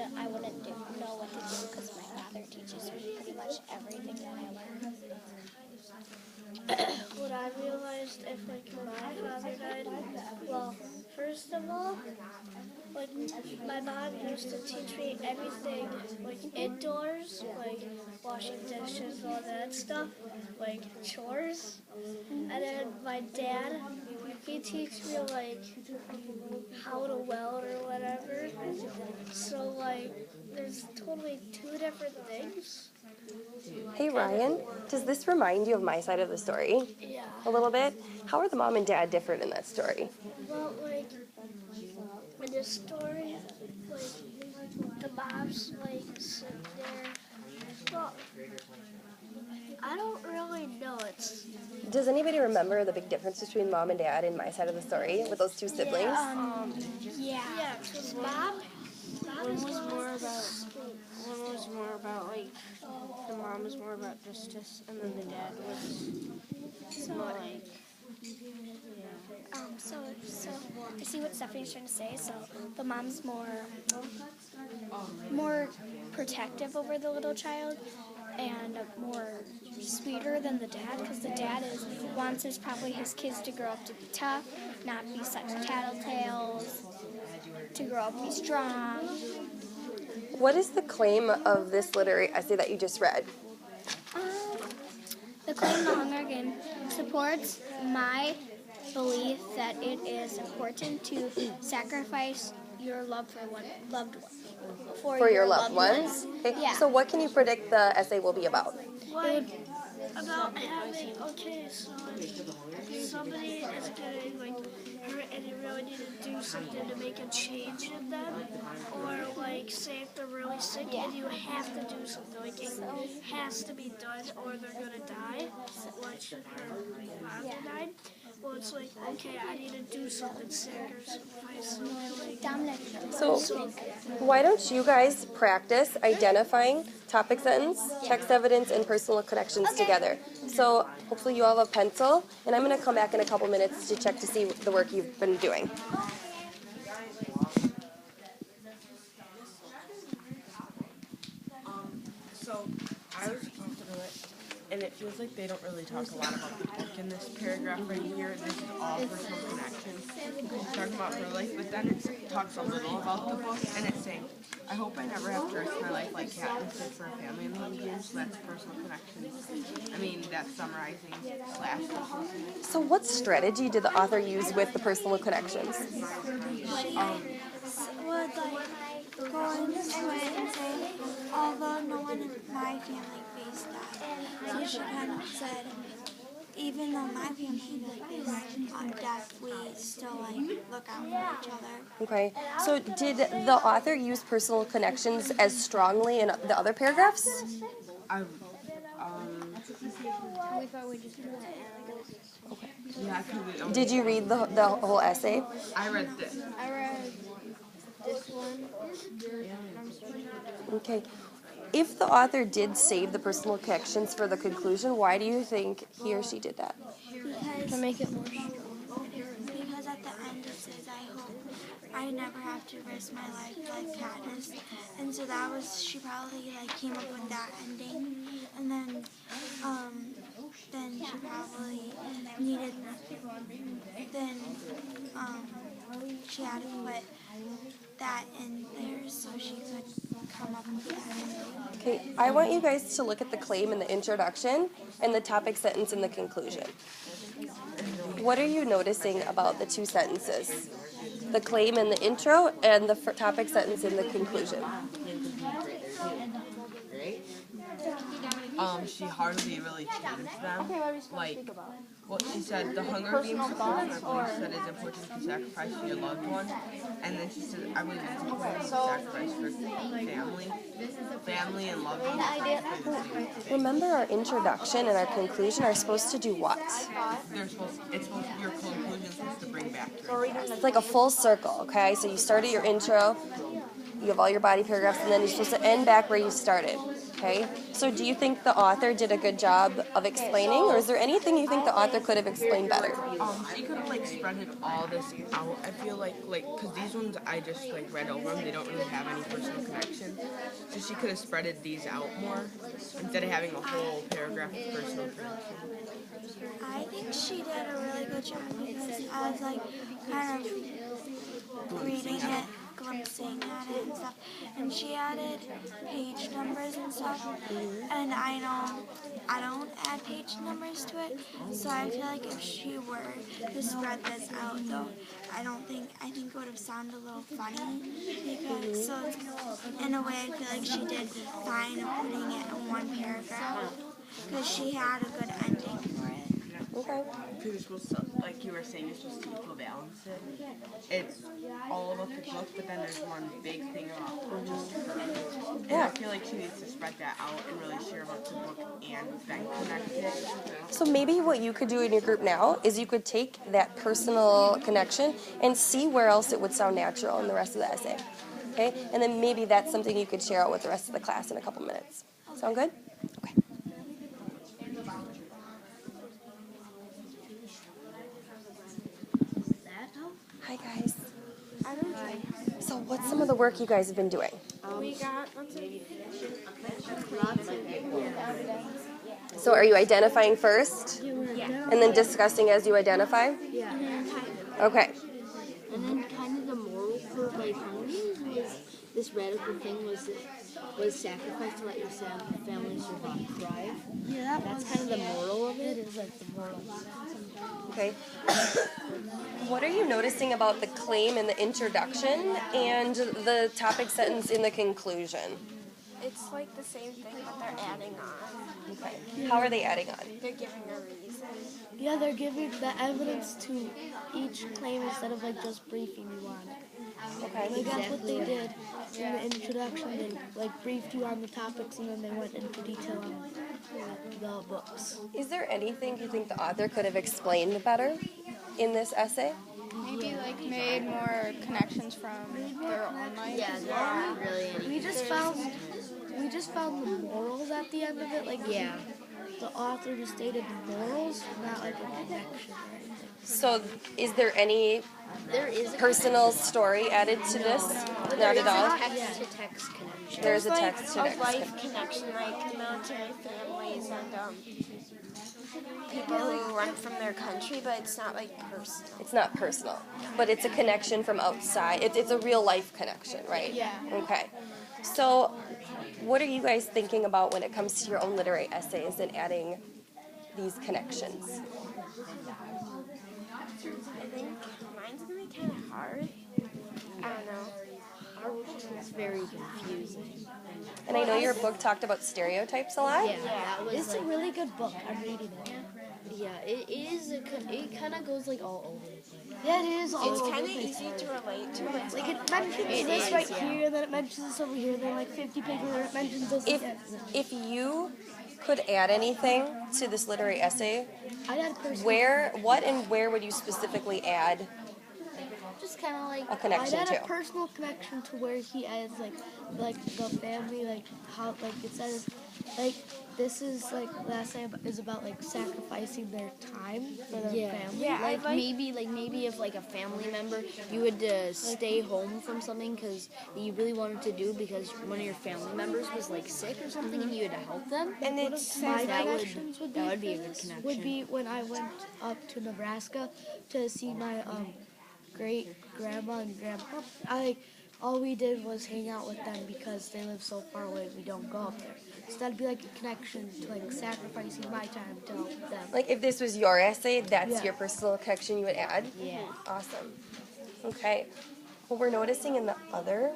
I wouldn't know what to do because my father teaches me pretty much everything that I learn. What I realized if like my father died, well, first of all, like my mom used to teach me everything like indoors, like washing dishes, all that stuff, like chores. And then my dad, he teach me like how to weld or whatever. So like there's totally two different things. Hey Ryan, does this remind you of my side of the story? Yeah. A little bit? How are the mom and dad different in that story? Well, like in this story, like the mom's like sitting there. Well, I don't really know. Does anybody remember the big difference between mom and dad in my side of the story with those two siblings? Yeah, because mom One was more about like the mom was more about justice, and then the dad was more like. So I see what Stephanie's trying to say. So the mom's more protective over the little child and more sweeter than the dad, because the dad wants his kids to grow up to be tough, not be such tattletales, to grow up and be strong. What is the claim of this literary essay that you just read? The claim the Hunger Game supports my belief that it is important to sacrifice your love for loved one. For your loved ones? Okay. Yeah. So what can you predict the essay will be about? like about having so if somebody is getting like hurt and you really need to do something to make a change in them, or like say if they're really sick and you have to do something, like it has to be done or they're gonna die, which her father died. Well, it's like, okay, I need to do something, sacrifice something like Dominic. So why don't you guys practice identifying topic sentence, text evidence, and personal connections together? So hopefully you all have a pencil, and I'm going to come back in a couple minutes to check to see the work you've been doing. So I was supposed to do it, and it feels like they don't really talk a lot about the book in this paragraph right here. This is all personal connections. It's talking about her life, but then it talks a little about the book, and it's saying, I hope I never have to risk my life like Katniss did for a family in the Hunger Games. So that's personal connections. I mean, that's summarizing / So what strategy did the author use with the personal connections? Would like go into it and say, although no one in my family faced that. So she kind of said, even though my family faced death, we still like look out for each other. Okay. So did the author use personal connections as strongly in the other paragraphs? Yeah, Did you read the whole essay? I read this. I read this one. Okay. If the author did save the personal connections for the conclusion, why do you think he or she did that? To make it more strong. Because at the end it says, I hope I never have to risk my life like Katniss. And so that was, she probably like came up with that ending. And then she probably needed, she had to put that in there so she could come up with that ending. Okay, I want you guys to look at the claim in the introduction and the topic sentence in the conclusion. What are you noticing about the two sentences? The claim in the intro and the topic sentence in the conclusion. She hardly really changed them. Like, what she said, the Hunger Games conclusion, I believe, said it's important to sacrifice for your loved one. And then she said, I believe it's important to sacrifice for family and loved ones. Remember, our introduction and our conclusion are supposed to do what? Your conclusion is supposed to bring back to it. It's like a full circle, okay? So you start at your intro, you have all your body paragraphs, and then you're supposed to end back where you started. Okay, so do you think the author did a good job of explaining, or is there anything you think the author could have explained better? She could have like spread it all this out. I feel like because these ones I just like read over them. They don't really have any personal connections. So she could have spreaded these out more instead of having a whole paragraph of personal connection. I think she did a really good job because I was like kind of reading it, glimpsing at it and stuff. And she added page numbers and stuff. And I know I don't add page numbers to it, so I feel like if she were to spread this out, though, I think it would have sounded a little funny because so it's, in a way I feel like she did fine of putting it in one paragraph because she had a good ending for it. Okay. Because you're supposed to, like you were saying, you're supposed to equal balance it. It's all about the book, but then there's one big thing about her. And I feel like she needs to spread that out and really share about the book and then connect it. So maybe what you could do in your group now is you could take that personal connection and see where else it would sound natural in the rest of the essay. Okay? And then maybe that's something you could share out with the rest of the class in a couple minutes. Sound good? Okay. Hi guys. So what's some of the work you guys have been doing? We got So are you identifying first? And then discussing as you identify? Okay. And then kind of the moral for like harmony was this radical thing was sacrifice to let your family thrive. Yeah, that's kind of the moral of it. Is like the moral. Okay. What are you noticing about the claim in the introduction and the topic sentence in the conclusion? It's like the same thing, but they're adding on. Okay. How are they adding on? They're giving a reason. Yeah, they're giving the evidence to each claim instead of like just briefing you on it. Okay. Like that's what they did in the introduction. They like briefed you on the topics and then they went into detail on the books. Is there anything you think the author could have explained better in this essay? Maybe like made more connections from their own life. Yeah, not really anything. We just found the morals at the end of it. Like the author just stated the morals, not like a connection or anything. So is there any personal story added to this? Not at all? Text-to-text connection. There's a text to a text. life connection, like military families and people who run from their country, but it's not like personal. It's not personal, but it's a connection from outside. It's a real life connection, right? Yeah. Okay. So what are you guys thinking about when it comes to your own literary essays and adding these connections? I think mine's gonna be kind of hard. I don't know. It's very confusing. And I know your book talked about stereotypes a lot. Yeah, that was It's a really good book. I'm reading it. yeah. It is. It kind of goes like all over the place. Yeah, it is. It's kind of easy to relate to. It's Like it mentions this right here, then it mentions this over here, then like 50 pages later it mentions this again. If you could add anything to this literary essay, I'd add personal. where would you specifically add? Just kind of like A connection I'd add to. a personal connection to where he adds like the family, like how like it says like this is like last time is about like sacrificing their time for their family. Yeah, Like maybe if like a family member you would stay home from something because you really wanted to do because one of your family members was like sick or something and you had to help them. And it's My that connections would be a good connection. would be when I went up to Nebraska to see my great grandma and grandpa. All we did was hang out with them because they live so far away. We don't go up there. So that'd be like a connection to like sacrificing my time to help them. like if this was your essay, that's Yeah. your personal connection you would add? Yeah. Awesome. Okay. Well, we're noticing in the other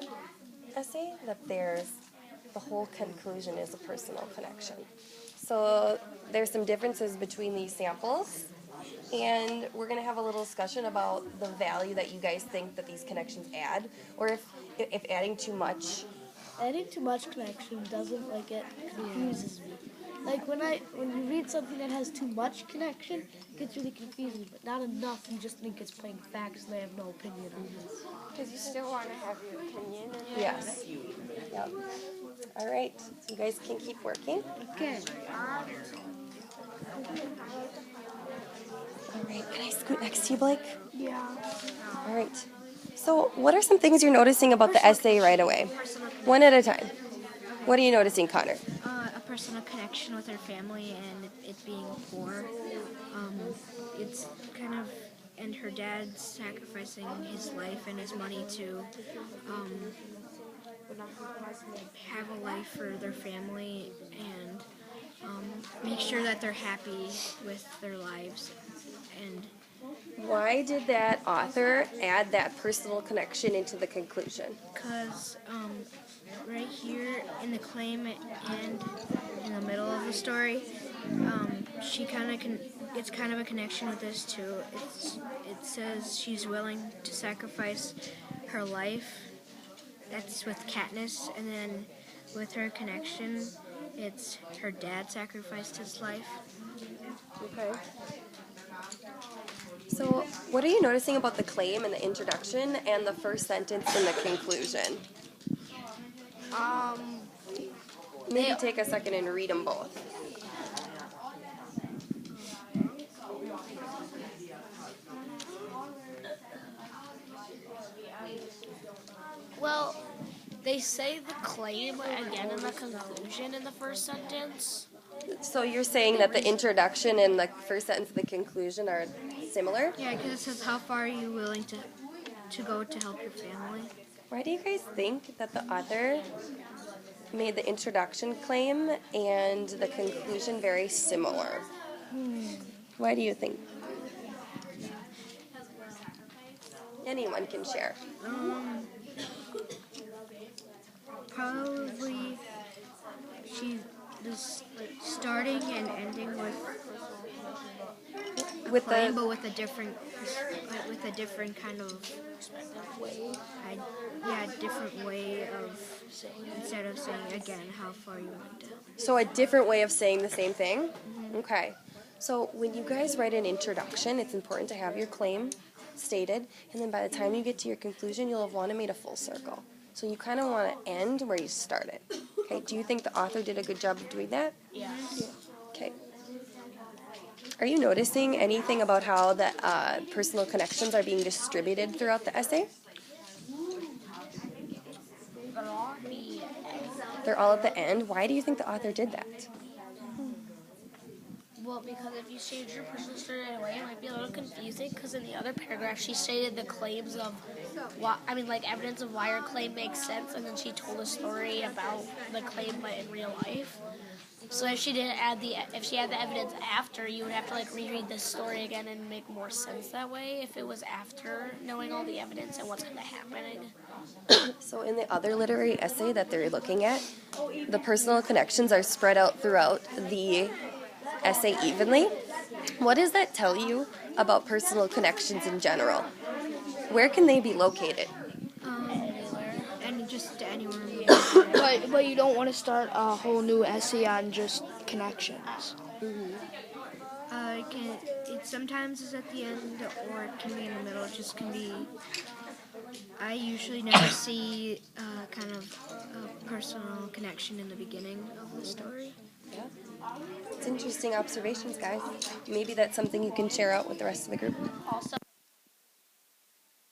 essay that there's the whole conclusion is a personal connection. So there's some differences between these samples, and we're going to have a little discussion about the value that you guys think that these connections add, or if adding too much. Adding too much connection doesn't like it confuses me. Like when you read something that has too much connection, it gets really confusing, but not enough. You just think it's plain facts and they have no opinion on this. because you still want to have your opinion. And Yes. Yep. All right, so you guys can keep working. Okay. All right, can I scoot next to you, Blake? Yeah. All right. So what are some things you're noticing about the essay right away? One at a time. What are you noticing, Connor? A personal connection with her family and it being poor. It's kind of, and her dad sacrificing his life and his money to have a life for their family and make sure that they're happy with their lives. And Why did that author add that personal connection into the conclusion? because right here in the claim and in the middle of the story, she kind of it's kind of a connection with this too. It says she's willing to sacrifice her life. That's with Katniss, and then with her connection, it's her dad sacrificed his life. Okay. So what are you noticing about the claim in the introduction and the first sentence in the conclusion? Maybe take a second and read them both. Well, they say the claim again in the conclusion in the first sentence. So you're saying that the introduction and the first sentence of the conclusion are similar? Yeah, because it says, how far are you willing to go to help your family? Why do you guys think that the author made the introduction claim and the conclusion very similar? Why do you think? Anyone can share. Probably she was starting and ending With claim, the but with a different kind of different way of instead of saying again how far you want to. so a different way of saying the same thing? Okay. So when you guys write an introduction, it's important to have your claim stated, and then by the time you get to your conclusion, you'll have want to made a full circle. So you kind of want to end where you started. Okay, do you think the author did a good job of doing that? Yes. Okay. Are you noticing anything about how the personal connections are being distributed throughout the essay? They're all at the end. Why do you think the author did that? Well, because if you change your personal story right away, it might be a little confusing. Because in the other paragraph, she stated the claims of, evidence of why her claim makes sense, and then she told a story about the claim, but in real life. So if she had the evidence after, you would have to reread this story again and make more sense that way. If it was after knowing all the evidence and what's kind of happening. So in the other literary essay that they're looking at, the personal connections are spread out throughout the essay evenly. What does that tell you about personal connections in general? Where can they be located? And just anywhere. But you don't want to start a whole new essay on just connections. It sometimes is at the end or it can be in the middle. It just can be. I usually never see kind of a personal connection in the beginning of the story. Yeah. It's interesting observations, guys. Maybe that's something you can share out with the rest of the group. Also,